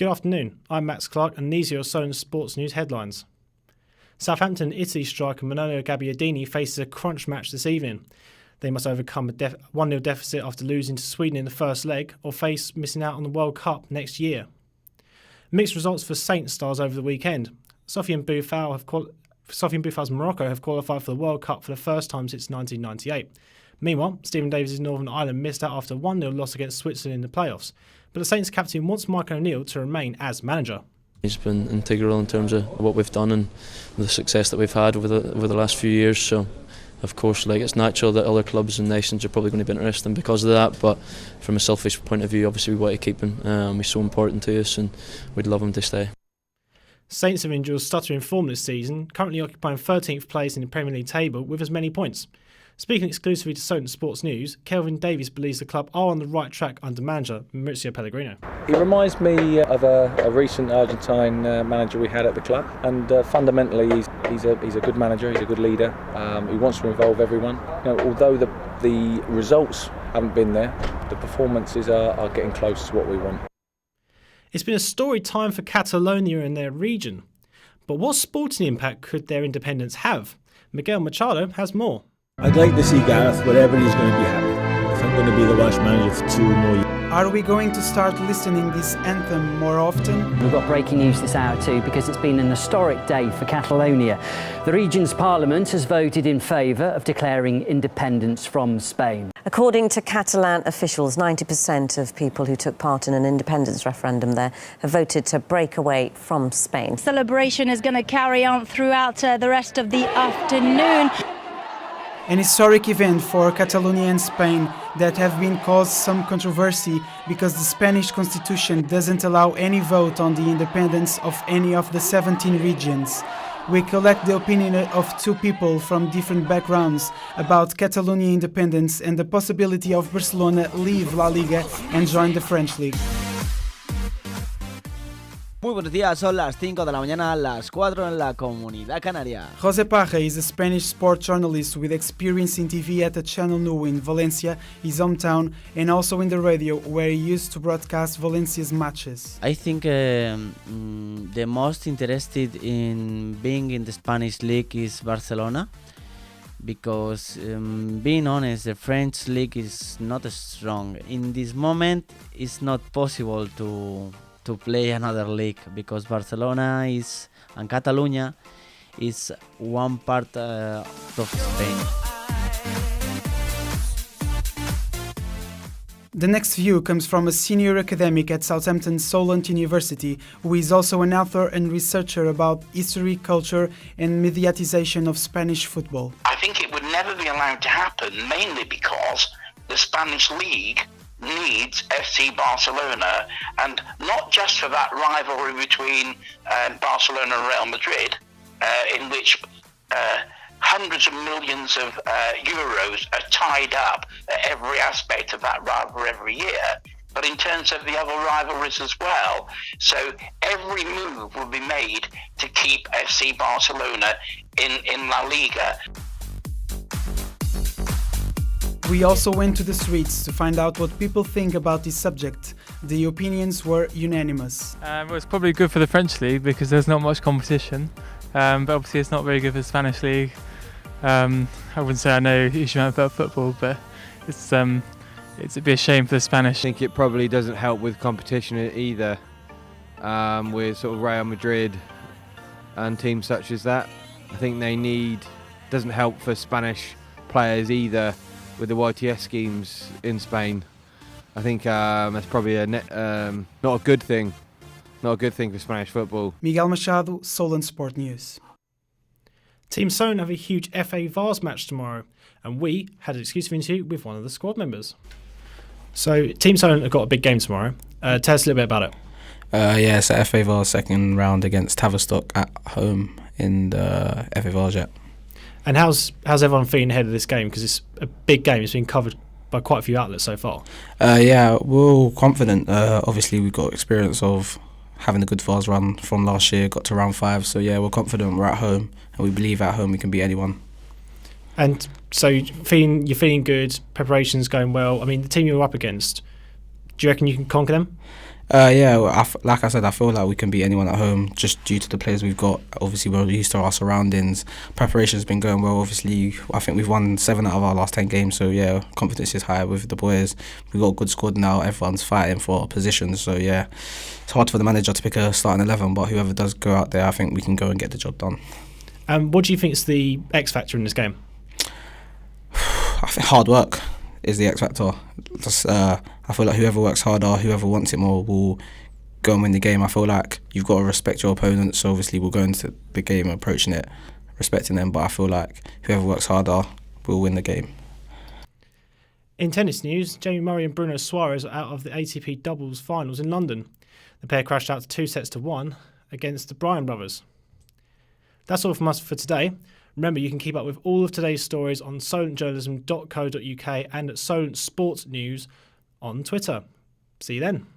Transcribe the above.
Good afternoon, I'm Max Clark and these are your Solent Sports News headlines. Southampton Italy striker Manolo Gabbiadini faces a crunch match this evening. They must overcome a 1-0 deficit after losing to Sweden in the first leg or face missing out on the World Cup next year. Mixed results for Saint stars over the weekend. Sofiane Bouffal's Morocco have qualified for the World Cup for the first time since 1998. Meanwhile, Stephen Davis' Northern Ireland missed out after a 1-0 loss against Switzerland in the playoffs. But the Saints captain wants Mike O'Neill to remain as manager. He's been integral in terms of what we've done and the success that we've had over the last few years. So, of course, it's natural that other clubs and nations are probably going to be interested in because of that. But from a selfish point of view, obviously we want to keep him. He's so important to us, and we'd love him to stay. Saints have endured stuttering form this season, currently occupying 13th place in the Premier League table with as many points. Speaking exclusively to Solent Sports News, Kelvin Davies believes the club are on the right track under manager Maurizio Pellegrino. He reminds me of a recent Argentine manager we had at the club, and fundamentally he's a good manager, he's a good leader. He wants to involve everyone. Although the results haven't been there, the performances are getting close to what we want. It's been a storied time for Catalonia and their region. But what sporting impact could their independence have? Miguel Machado has more. I'd like to see Gareth wherever he's going to be happy. If I'm going to be the Welsh manager for 2 more years. Are we going to start listening this anthem more often? We've got breaking news this hour too, because it's been an historic day for Catalonia. The region's parliament has voted in favour of declaring independence from Spain. According to Catalan officials, 90% of people who took part in an independence referendum there have voted to break away from Spain. Celebration is going to carry on throughout the rest of the afternoon. An historic event for Catalonia and Spain that have been caused some controversy because the Spanish constitution doesn't allow any vote on the independence of any of the 17 regions. We collect the opinion of 2 people from different backgrounds about Catalonia independence and the possibility of Barcelona leave La Liga and join the French League. Muy buenos días, son las 5 de la mañana, las 4 en la Comunidad Canaria. José Parra is a Spanish sport journalist with experience in TV at the Channel Nu in Valencia, his hometown, and also in the radio, where he used to broadcast Valencia's matches. I think the most interested in being in the Spanish league is Barcelona, because being honest, the French league is not strong. In this moment, it's not possible to play another league, because Barcelona and Catalonia is one part of Spain. The next view comes from a senior academic at Southampton Solent University, who is also an author and researcher about history, culture and mediatization of Spanish football. I think it would never be allowed to happen, mainly because the Spanish league needs FC Barcelona, and not just for that rivalry between Barcelona and Real Madrid, in which hundreds of millions of euros are tied up at every aspect of that rivalry every year, but in terms of the other rivalries as well. So every move will be made to keep FC Barcelona in La Liga. We also went to the streets to find out what people think about this subject. The opinions were unanimous. Well, it's probably good for the French league because there's not much competition, but obviously it's not very good for the Spanish league. I wouldn't say I know a huge amount about football, but it'd be a shame for the Spanish. I think it probably doesn't help with competition either, with sort of Real Madrid and teams such as that. I think doesn't help for Spanish players either, with the YTS schemes in Spain. I think that's probably not a good thing. Not a good thing for Spanish football. Miguel Machado, Solent Sport News. Team Solent have a huge FA Vars match tomorrow, and we had an exclusive interview with one of the squad members. So, Team Solent have got a big game tomorrow. Tell us a little bit about it. Yeah, it's the FA Vars second round against Tavistock at home in the FA Vars, yeah. And how's everyone feeling ahead of this game? Because it's a big game. It's been covered by quite a few outlets so far. Yeah, we're all confident. Obviously, we've got experience of having a good Vars run from last year, got to round 5. So, yeah, we're confident. We're at home, and we believe at home we can beat anyone. And so you're feeling good, preparation's going well. I mean, the team you're up against, do you reckon you can conquer them? Yeah, well, like I said, I feel like we can beat anyone at home just due to the players we've got. Obviously, we're used to our surroundings. Preparation's been going well. Obviously, I think we've won 7 out of our last 10 games. So yeah, confidence is high with the boys. We've got a good squad now. Everyone's fighting for positions. So yeah, it's hard for the manager to pick a starting 11, but whoever does go out there, I think we can go and get the job done. What do you think is the X factor in this game? I think hard work is the X factor. Just, I feel like whoever works harder, whoever wants it more, will go and win the game. I feel like you've got to respect your opponents. So obviously we'll go into the game approaching it, respecting them. But I feel like whoever works harder will win the game. In tennis news, Jamie Murray and Bruno Suarez are out of the ATP doubles finals in London. The pair crashed out to 2-1 against the Bryan brothers. That's all from us for today. Remember, you can keep up with all of today's stories on solentjournalism.co.uk and at Solent Sports News on Twitter. See you then.